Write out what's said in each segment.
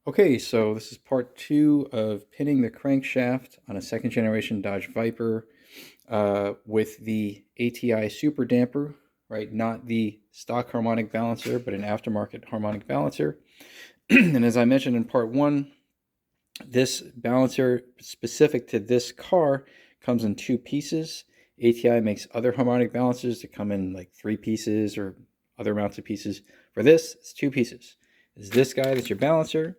Okay, so this is part two of pinning the crankshaft on a second generation Dodge Viper with the ATI Super Damper, right? Not the stock harmonic balancer, but an aftermarket harmonic balancer. And as I mentioned in part one, this balancer specific to this car comes in two pieces. ATI makes other harmonic balancers that come in like three pieces or other amounts of pieces. For this, it's two pieces. There's this guy that's your balancer,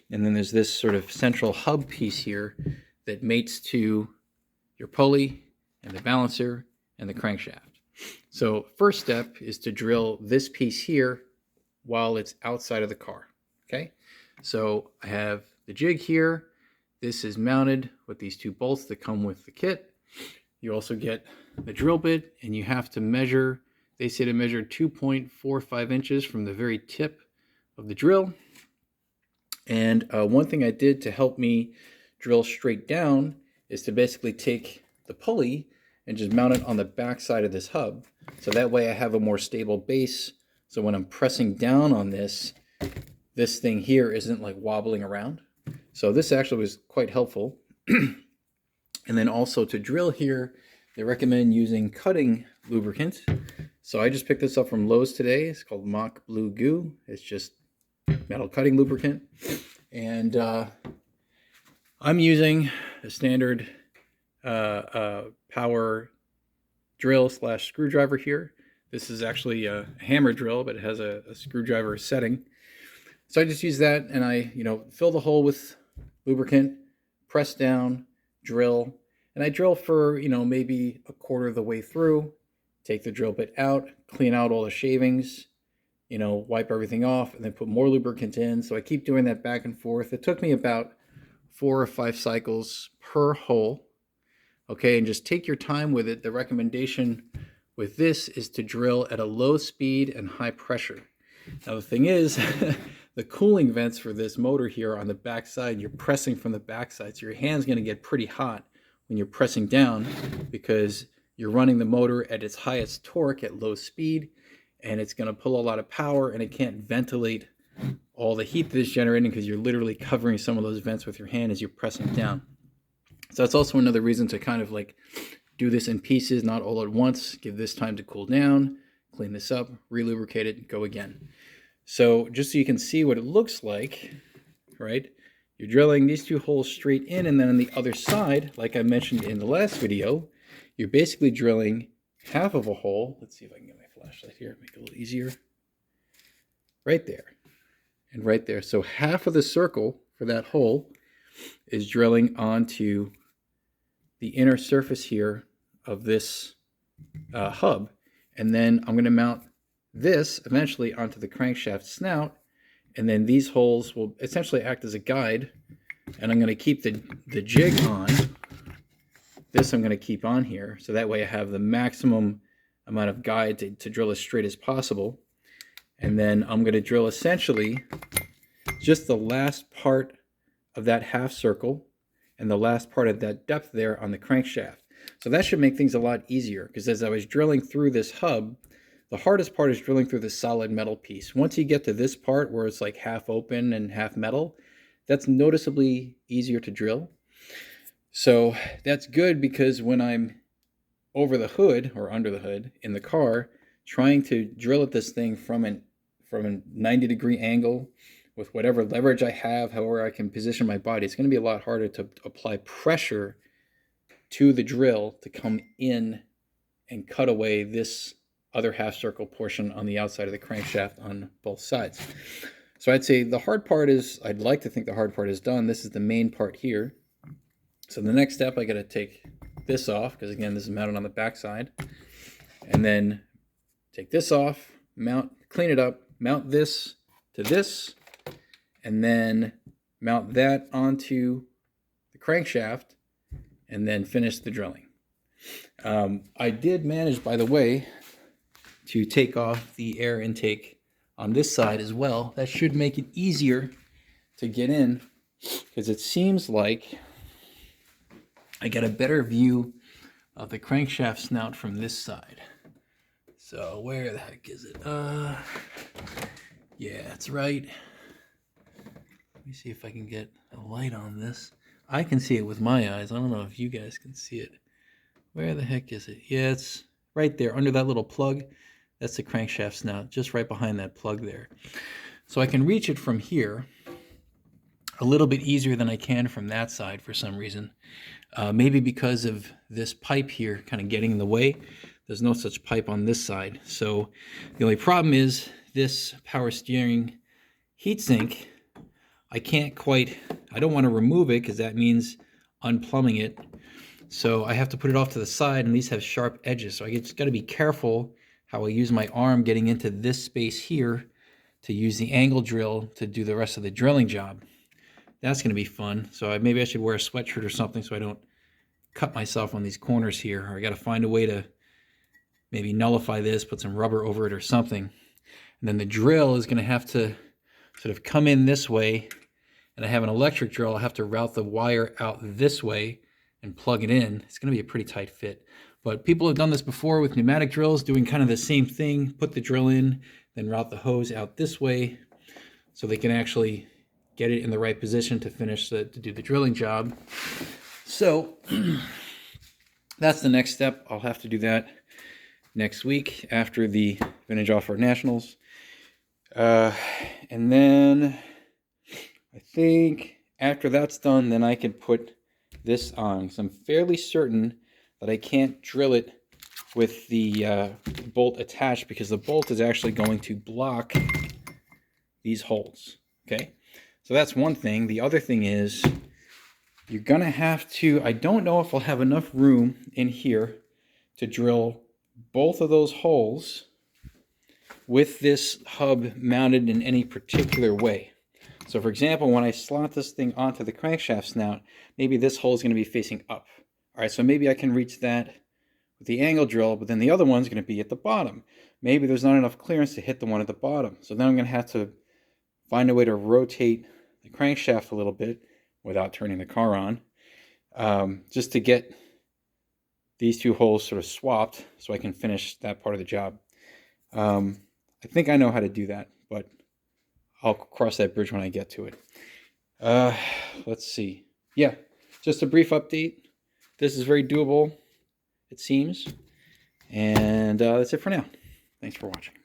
and then there's this sort of central hub piece here that mates to your pulley and the balancer and the crankshaft. So first step is to drill this piece here while it's outside of the car. Okay, so I have the jig here. This is mounted with these two bolts that come with the kit. You also get the drill bit, and you have to measure, they say to measure 2.45 inches from the very tip of the drill. And one thing I did to help me drill straight down is to basically take the pulley and just mount it on the back side of this hub. So that way I have a more stable base. So when I'm pressing down on this, this thing here isn't like wobbling around. So this actually was quite helpful. And then also to drill here, they recommend using cutting lubricant. So I just picked this up from Lowe's today. It's called Mock Blue Goo. It's just metal cutting lubricant. And I'm using a standard power drill / screwdriver here. This is actually a hammer drill, but it has a screwdriver setting. So I just use that, and I, fill the hole with lubricant, press down, drill, and I drill for, maybe a quarter of the way through, take the drill bit out, clean out all the shavings, wipe everything off, and then put more lubricant in. So I keep doing that back and forth. It took me about 4 or 5 cycles per hole. Okay, and just take your time with it. The recommendation with this is to drill at a low speed and high pressure. Now the thing is, the cooling vents for this motor here on the back side, you're pressing from the back side, so your hand's going to get pretty hot when you're pressing down because you're running the motor at its highest torque at low speed, and it's going to pull a lot of power, and it can't ventilate all the heat that it's generating because you're literally covering some of those vents with your hand as you're pressing down. So that's also another reason to kind of like do this in pieces, not all at once. Give this time to cool down, clean this up, re-lubricate it, go again. So just so you can see what it looks like, right? You're drilling these two holes straight in, and then on the other side, like I mentioned in the last video, you're basically drilling half of a hole. Let's see if I can get my flashlight here, make it a little easier. Right there and right there. So half of the circle for that hole is drilling onto the inner surface here of this hub. And then I'm going to mount this eventually onto the crankshaft snout. And then these holes will essentially act as a guide. And I'm going to keep the jig on. This I'm going to keep on here. So that way I have the maximum amount of guide to drill as straight as possible. And then I'm going to drill essentially just the last part of that half circle and the last part of that depth there on the crankshaft. So that should make things a lot easier, because as I was drilling through this hub, the hardest part is drilling through the solid metal piece. Once you get to this part where it's like half open and half metal, that's noticeably easier to drill. So that's good, because when I'm over the hood or under the hood in the car, trying to drill at this thing from a 90-degree angle with whatever leverage I have, however I can position my body, it's going to be a lot harder to apply pressure to the drill to come in and cut away this other half circle portion on the outside of the crankshaft on both sides. So I'd say the hard part is, I'd like to think the hard part is done. This is the main part here. So the next step, I got to take this off, because again, this is mounted on the back side, and then take this off, clean it up, mount this to this, and then mount that onto the crankshaft, and then finish the drilling. I did manage, by the way, to take off the air intake on this side as well. That should make it easier to get in, because it seems like I get a better view of the crankshaft snout from this side. So where the heck is it? Yeah, it's right me see if I can get a light on this. I can see it with my eyes. I don't know if you guys can see it. Where the heck is it? Yeah, it's right there under that little plug. That's the crankshaft snout, just right behind that plug there. So I can reach it from here a little bit easier than I can from that side for some reason. Maybe because of this pipe here kind of getting in the way. There's no such pipe on this side. So the only problem is this power steering heatsink, I don't want to remove it because that means unplumbing it. So I have to put it off to the side, and these have sharp edges. So I just got to be careful how I use my arm getting into this space here to use the angle drill to do the rest of the drilling job. That's going to be fun. So maybe I should wear a sweatshirt or something so I don't cut myself on these corners here. Or I got to find a way to maybe nullify this, put some rubber over it or something. And then the drill is going to have to sort of come in this way. And I have an electric drill. I'll have to route the wire out this way and plug it in. It's going to be a pretty tight fit. But people have done this before with pneumatic drills, doing kind of the same thing. Put the drill in, then route the hose out this way so they can actually get it in the right position to do the drilling job. So that's the next step. I'll have to do that next week after the Vintage Off-Road Nationals. And then I think after that's done, then I can put this on. Because I'm fairly certain that I can't drill it with the bolt attached because the bolt is actually going to block these holes. Okay, so that's one thing. The other thing is you're going to have to, I don't know if I'll have enough room in here to drill both of those holes with this hub mounted in any particular way. So for example, when I slot this thing onto the crankshaft snout, maybe this hole is going to be facing up. All right, so maybe I can reach that with the angle drill, but then the other one's going to be at the bottom. Maybe there's not enough clearance to hit the one at the bottom. So then I'm going to have to find a way to rotate the crankshaft a little bit without turning the car on, just to get these two holes sort of swapped so I can finish that part of the job. I think I know how to do that, but I'll cross that bridge when I get to it. Let's see. Yeah, just a brief update. This is very doable, it seems. And that's it for now. Thanks for watching.